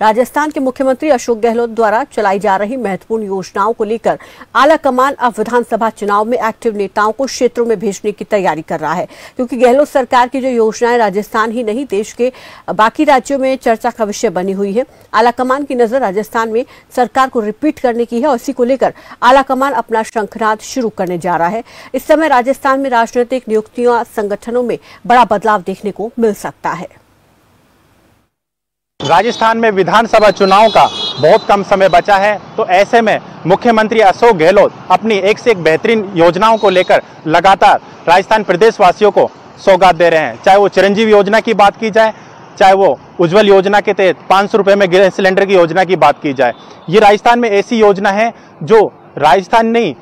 राजस्थान के मुख्यमंत्री अशोक गहलोत द्वारा चलाई जा रही महत्वपूर्ण योजनाओं को लेकर आला कमान अब विधानसभा चुनाव में एक्टिव नेताओं को क्षेत्रों में भेजने की तैयारी कर रहा है, क्योंकि गहलोत सरकार की जो योजनाएं राजस्थान ही नहीं देश के बाकी राज्यों में चर्चा का विषय बनी हुई है। आला कमान की नजर राजस्थान में सरकार को रिपीट करने की है और इसी को लेकर आला कमान अपना शंखनाद शुरू करने जा रहा है। इस समय राजस्थान में राजनीतिक नियुक्तियों संगठनों में बड़ा बदलाव देखने को मिल सकता है। राजस्थान में विधानसभा चुनाव का बहुत कम समय बचा है, तो ऐसे में मुख्यमंत्री अशोक गहलोत अपनी एक से एक बेहतरीन योजनाओं को लेकर लगातार राजस्थान प्रदेश वासियों को सौगात दे रहे हैं। चाहे वो चिरंजीवी योजना की बात की जाए, चाहे वो उज्ज्वल योजना के तहत 500 रुपये में गैस सिलेंडर की योजना की बात की जाए। ये राजस्थान में ऐसी योजना है जो राजस्थान नहीं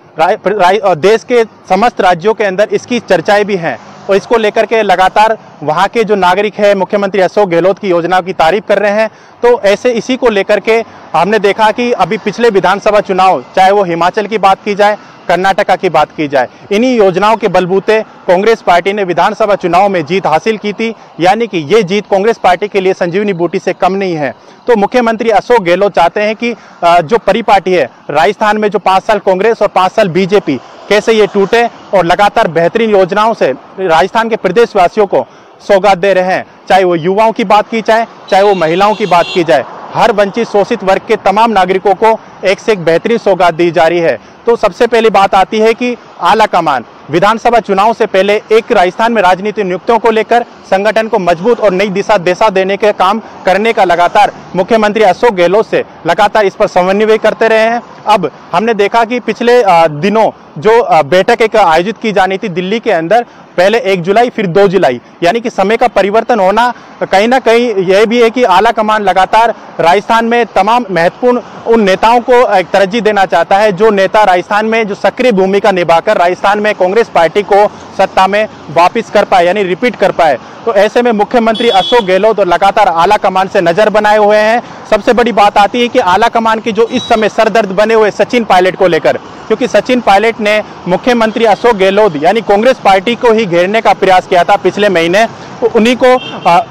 देश के समस्त राज्यों के अंदर इसकी चर्चाएं भी हैं और इसको लेकर के लगातार वहाँ के जो नागरिक है मुख्यमंत्री अशोक गहलोत की योजनाओं की तारीफ कर रहे हैं। तो ऐसे इसी को लेकर के हमने देखा कि अभी पिछले विधानसभा चुनाव, चाहे वो हिमाचल की बात की जाए, कर्नाटका की बात की जाए, इन्हीं योजनाओं के बलबूते कांग्रेस पार्टी ने विधानसभा चुनाव में जीत हासिल की थी। यानी कि ये जीत कांग्रेस पार्टी के लिए संजीवनी बूटी से कम नहीं है। तो मुख्यमंत्री अशोक गहलोत चाहते हैं कि जो परिपाटी है राजस्थान में, जो 5 साल कांग्रेस और 5 साल बीजेपी, कैसे ये टूटे और लगातार बेहतरीन योजनाओं से राजस्थान के प्रदेशवासियों को सौगात दे रहे हैं। चाहे वो युवाओं की बात की जाए, चाहे वो महिलाओं की बात की जाए, हर वंचित शोषित वर्ग के तमाम नागरिकों को एक से एक बेहतरीन सौगात दी जा रही है। तो सबसे पहली बात आती है कि आला कमान विधानसभा चुनाव से पहले एक राजस्थान में राजनीतिक नियुक्तियों को लेकर संगठन को मजबूत और नई दिशा देने के काम करने का लगातार मुख्यमंत्री अशोक गहलोत से लगातार इस पर समन्वय करते रहे हैं। अब हमने देखा कि पिछले दिनों जो बैठक एक आयोजित की जानी थी दिल्ली के अंदर, पहले 1 जुलाई फिर 2 जुलाई, यानी कि समय का परिवर्तन होना कहीं ना कहीं यह भी है कि आला कमान लगातार राजस्थान में तमाम महत्वपूर्ण उन नेताओं को एक तरजीह देना चाहता है जो नेता राजस्थान में जो सक्रिय भूमिका निभाकर राजस्थान में कांग्रेस पार्टी को सत्ता में वापस कर पाए, यानी रिपीट कर पाए। तो ऐसे में मुख्यमंत्री अशोक गहलोत और लगातार आला कमान से नजर बनाए हुए हैं। सबसे बड़ी बात आती है कि आला कमान के जो इस समय सरदर्द बने हुए सचिन पायलट को लेकर, क्योंकि सचिन पायलट ने मुख्यमंत्री अशोक गहलोत यानी कांग्रेस पार्टी को ही घेरने का प्रयास किया था पिछले महीने, तो उन्हीं को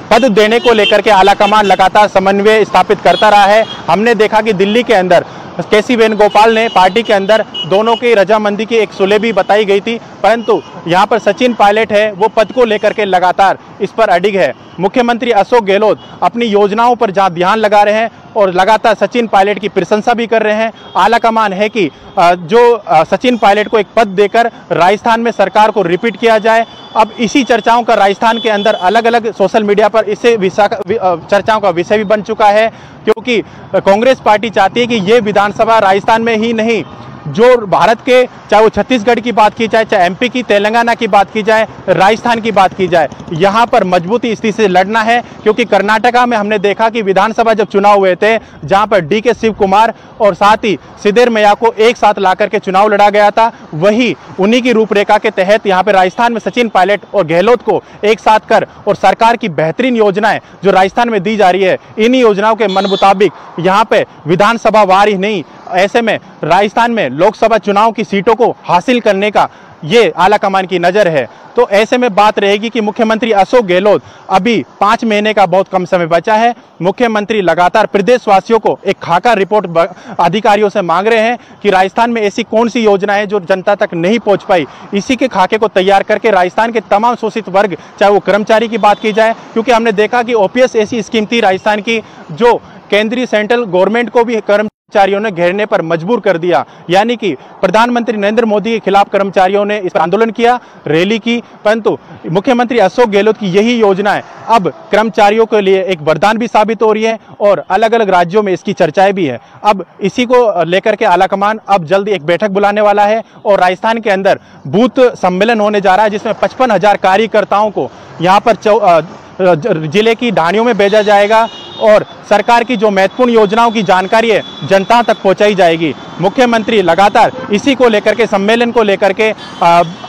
पद देने को लेकर के आला कमान लगातार समन्वय स्थापित करता रहा है। हमने देखा कि दिल्ली के अंदर केसी वेणुगोपाल ने पार्टी के अंदर दोनों की रजामंदी की एक सुलह भी बताई गई थी, परंतु यहाँ पर सचिन पायलट है वो पद को लेकर के लगातार इस पर अडिग है। मुख्यमंत्री अशोक गहलोत अपनी योजनाओं पर जहाँ ध्यान लगा रहे हैं और लगातार सचिन पायलट की प्रशंसा भी कर रहे हैं। आला कमान है कि जो सचिन पायलट को एक पद देकर राजस्थान में सरकार को रिपीट किया जाए। अब इसी चर्चाओं का राजस्थान के अंदर अलग अलग सोशल मीडिया पर इसे चर्चाओं का विषय भी बन चुका है, क्योंकि कांग्रेस पार्टी चाहती है कि ये विधानसभा राजस्थान में ही नहीं, जो भारत के चाहे वो छत्तीसगढ़ की बात की जाए, चाहे एमपी की, तेलंगाना की बात की जाए, राजस्थान की बात की जाए, यहाँ पर मजबूती स्थिति से लड़ना है। क्योंकि कर्नाटका में हमने देखा कि विधानसभा जब चुनाव हुए थे, जहाँ पर डीके शिव कुमार और साथ ही सिद्धरमैया को एक साथ ला करके चुनाव लड़ा गया था, वही उन्हीं की रूपरेखा के तहत यहाँ पर राजस्थान में सचिन पायलट और गहलोत को एक साथ कर और सरकार की बेहतरीन योजनाएं जो राजस्थान में दी जा रही है, इन्हीं योजनाओं के मन मुताबिक यहाँ पे विधानसभा वार ही नहीं, ऐसे में राजस्थान में लोकसभा चुनाव की सीटों को हासिल करने का ये आला कमान की नजर है। तो ऐसे में बात रहेगी कि मुख्यमंत्री अशोक गहलोत, अभी 5 महीने का बहुत कम समय बचा है, मुख्यमंत्री लगातार प्रदेशवासियों को एक खाका रिपोर्ट अधिकारियों से मांग रहे हैं कि राजस्थान में ऐसी कौन सी योजना है जो जनता तक नहीं पहुंच पाई। इसी के खाके को तैयार करके राजस्थान के तमाम शोषित वर्ग, चाहे वो कर्मचारी की बात की जाए, क्योंकि हमने देखा कि ओपीएस ऐसी स्कीम थी राजस्थान की जो केंद्रीय सेंट्रल गवर्नमेंट को भी कर्मचारियों ने घेरने पर मजबूर कर दिया। यानी कि प्रधानमंत्री नरेंद्र मोदी के खिलाफ कर्मचारियों ने इस पर आंदोलन किया, रैली की, परंतु मुख्यमंत्री अशोक गहलोत की यही योजनाएं अब कर्मचारियों के लिए एक वरदान भी साबित हो रही है और अलग अलग राज्यों में इसकी चर्चाएं भी है। अब इसी को लेकर के आला कमान अब जल्द एक बैठक बुलाने वाला है और राजस्थान के अंदर बूथ सम्मेलन होने जा रहा है, जिसमें 55,000 कार्यकर्ताओं को यहाँ पर जिले की ढाणियों में भेजा जाएगा और सरकार की जो महत्वपूर्ण योजनाओं की जानकारी है जनता तक पहुंचाई जाएगी। मुख्यमंत्री लगातार इसी को लेकर के, सम्मेलन को लेकर के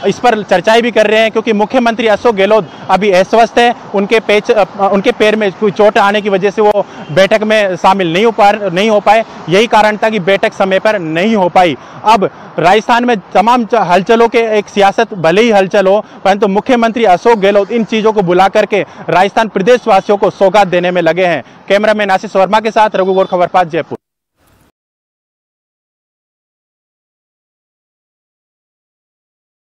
इस पर चर्चाएं भी कर रहे हैं, क्योंकि मुख्यमंत्री अशोक गहलोत अभी अस्वस्थ है, उनके पैर में कोई चोट आने की वजह से वो बैठक में शामिल नहीं हो पाए। यही कारण था कि बैठक समय पर नहीं हो पाई। अब राजस्थान में तमाम हलचलों के एक सियासत भले ही हलचल हो, परंतु मुख्यमंत्री अशोक गहलोत इन चीजों को बुला करके राजस्थान प्रदेशवासियों को सौगात देने में लगे हैं। कैमरामैन आशीष वर्मा के साथ रघु गौर, खबरपात, जयपुर।